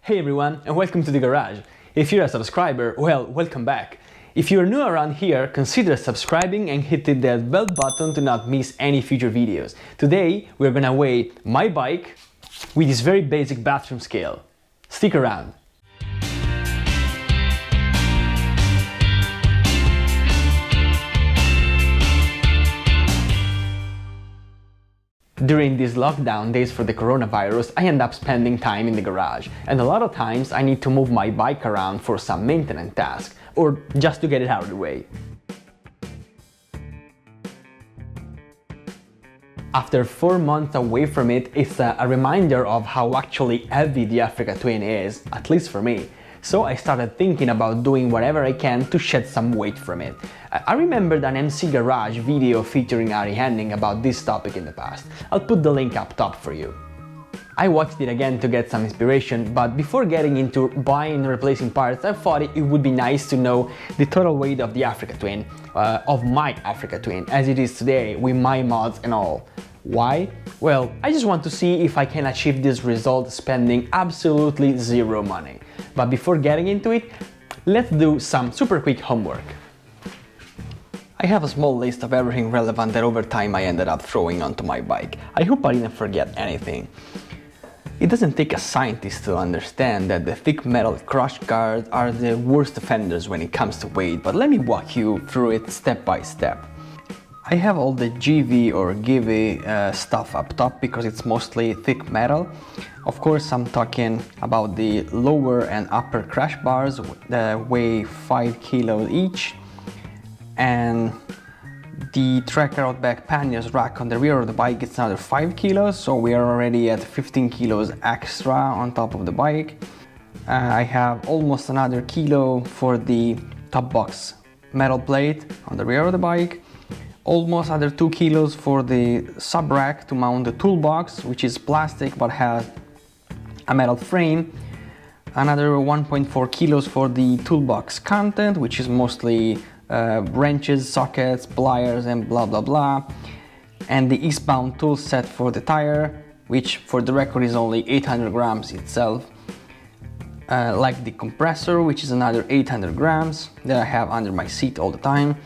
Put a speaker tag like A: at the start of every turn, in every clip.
A: Hey everyone, and welcome to the garage. If you're a subscriber, well, welcome back. If you're new around here, consider subscribing and hitting that bell button to not miss any future videos. Today, we're gonna weigh my bike with this very basic bathroom scale. Stick around. During these lockdown days for the coronavirus, I end up spending time in the garage, and a lot of times I need to move my bike around for some maintenance task, or just to get it out of the way. After 4 months away from it, it's a reminder of how actually heavy the Africa Twin is, at least for me. So I started thinking about doing whatever I can to shed some weight from it. I remembered an MC Garage video featuring Ari Henning about this topic in the past. I'll put the link up top for you. I watched it again to get some inspiration, but before getting into buying and replacing parts, I thought it would be nice to know the total weight of the Africa Twin, of my Africa Twin, as it is today, with my mods and all. Why? Well, I just want to see if I can achieve this result spending absolutely zero money. But before getting into it, let's do some super quick homework. I have a small list of everything relevant that over time I ended up throwing onto my bike. I hope I didn't forget anything. It doesn't take a scientist to understand that the thick metal crush guards are the worst offenders when it comes to weight, but let me walk you through it step by step. I have all the GV or Givy stuff up top because it's mostly thick metal. Of course, I'm talking about the lower and upper crash bars that weigh 5 kilos each, and the tracker outback panniers rack on the rear of the bike is another 5 kilos, so we are already at 15 kilos extra on top of the bike. I have almost another kilo for the top box metal plate on the rear of the bike. Almost another 2 kilos for the sub rack to mount the toolbox, which is plastic but has a metal frame. Another 1.4 kilos for the toolbox content, which is mostly wrenches, sockets, pliers, and blah blah blah. And the eastbound tool set for the tire, which for the record is only 800 grams itself. Like the compressor, which is another 800 grams that I have under my seat all the time.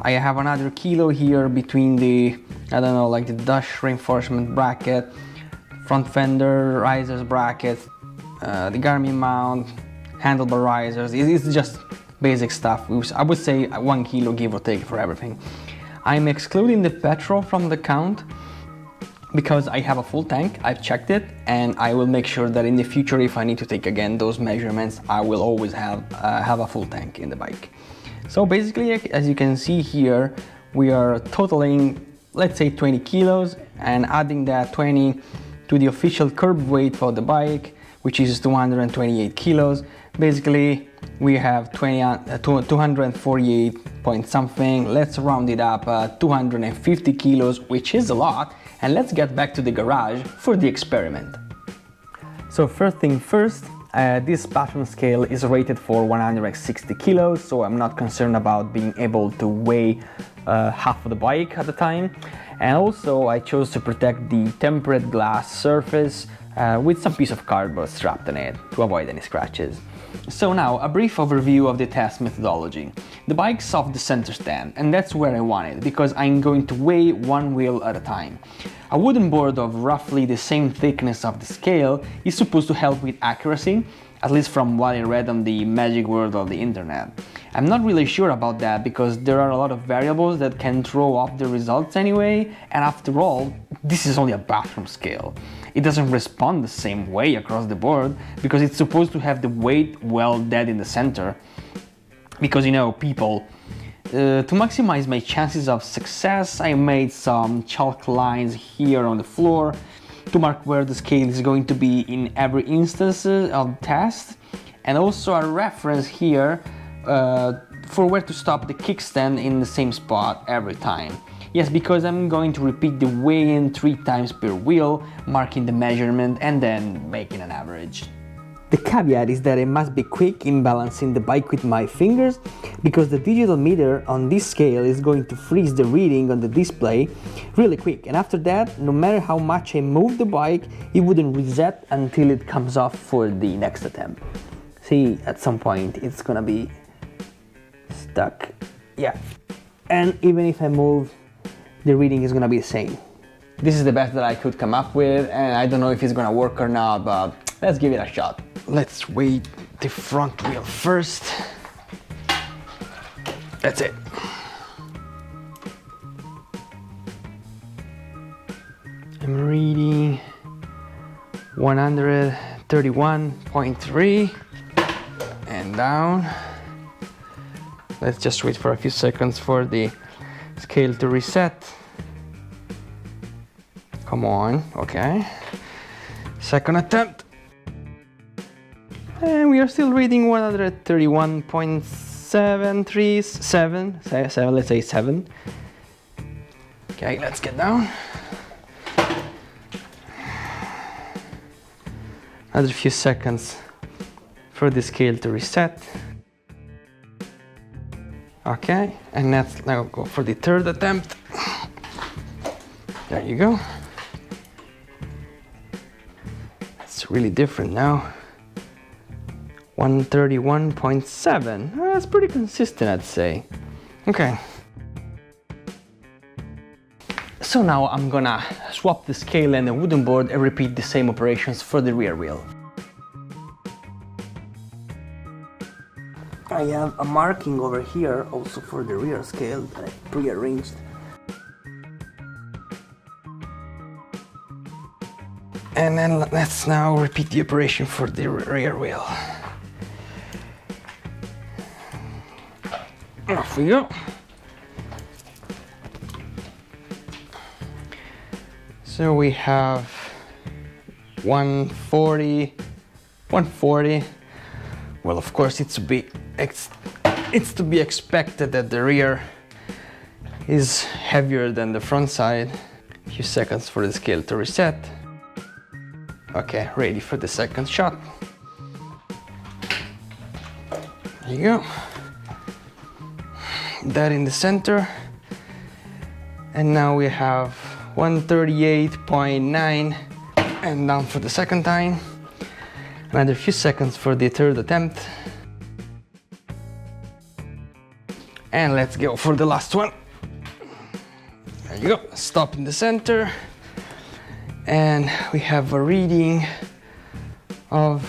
A: I have another kilo here between the, I don't know, like the dash reinforcement bracket, front fender risers bracket, the Garmin mount, handlebar risers. It's just basic stuff. I would say 1 kilo give or take for everything. I'm excluding the petrol from the count because I have a full tank. I've checked it, and I will make sure that in the future, if I need to take again those measurements, I will always have a full tank in the bike. So basically, as you can see here, we are totaling, let's say 20 kilos, and adding that 20 to the official curb weight for the bike, which is 228 kilos. Basically, we have 248 point something. Let's round it up, 250 kilos, which is a lot. And let's get back to the garage for the experiment. So first thing first, this bathroom scale is rated for 160 kilos, so I'm not concerned about being able to weigh half of the bike at the time. And also I chose to protect the tempered glass surface with some piece of cardboard strapped on it to avoid any scratches. So now, a brief overview of the test methodology. The bike's off the center stand, and that's where I want it, because I'm going to weigh one wheel at a time. A wooden board of roughly the same thickness of the scale is supposed to help with accuracy, at least from what I read on the magic word of the internet. I'm not really sure about that because there are a lot of variables that can throw off the results anyway, and after all, this is only a bathroom scale. It doesn't respond the same way across the board because it's supposed to have the weight well dead in the center. Because, you know, people, to maximize my chances of success, I made some chalk lines here on the floor to mark where the scale is going to be in every instance of the test, and also a reference here for where to stop the kickstand in the same spot every time. Yes, because I'm going to repeat the weigh-in 3 times per wheel, marking the measurement and then making an average. The caveat is that I must be quick in balancing the bike with my fingers, because the digital meter on this scale is going to freeze the reading on the display really quick, and after that, no matter how much I move the bike, it wouldn't reset until it comes off for the next attempt. See, at some point it's gonna be stuck. Yeah, and even if I move, the reading is gonna be the same. This is the best that I could come up with, and I don't know if it's gonna work or not, but let's give it a shot. Let's weigh the front wheel first. That's it. I'm reading 131.3 and down. Let's just wait for a few seconds for the scale to reset. Come on, okay. Second attempt. And we are still reading 131.737, let's say 7. Okay, let's get down. Another few seconds for the scale to reset. Okay, and let's now go for the third attempt. There you go. It's really different now. 131.7. That's pretty consistent, I'd say. Okay. So now I'm gonna swap the scale and the wooden board and repeat the same operations for the rear wheel. I have a marking over here also for the rear scale that I pre-arranged. And then let's now repeat the operation for the rear wheel. Off we go. So we have 140. Well, of course, it's to be expected that the rear is heavier than the front side. A few seconds for the scale to reset. Okay, ready for the second shot. There you go. That in the center. And now we have 138.9 and down for the second time. Another few seconds for the third attempt. And let's go for the last one. There you go, stop in the center. And we have a reading of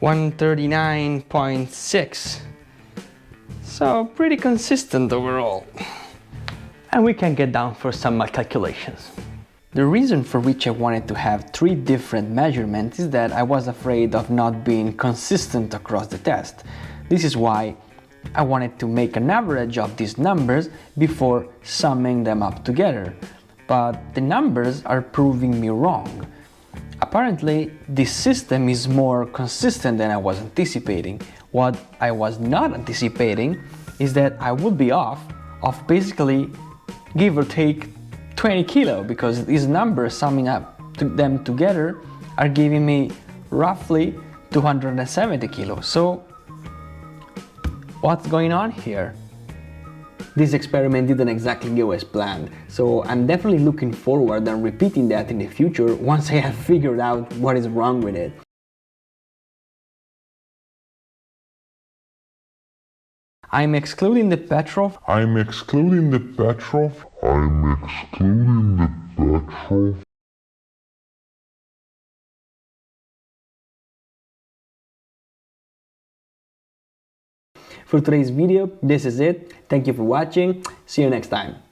A: 139.6. So pretty consistent overall. And we can get down for some calculations. The reason for which I wanted to have 3 different measurements is that I was afraid of not being consistent across the test. This is why I wanted to make an average of these numbers before summing them up together. But the numbers are proving me wrong. Apparently, this system is more consistent than I was anticipating. What I was not anticipating is that I would be off of basically, give or take, 20 kilo, because these numbers summing up to them together are giving me roughly 270 kilos. So what's going on here? This experiment didn't exactly go as planned, so I'm definitely looking forward and repeating that in the future once I have figured out what is wrong with it. I'm excluding the petrol. For today's video, this is it. Thank you for watching. See you next time.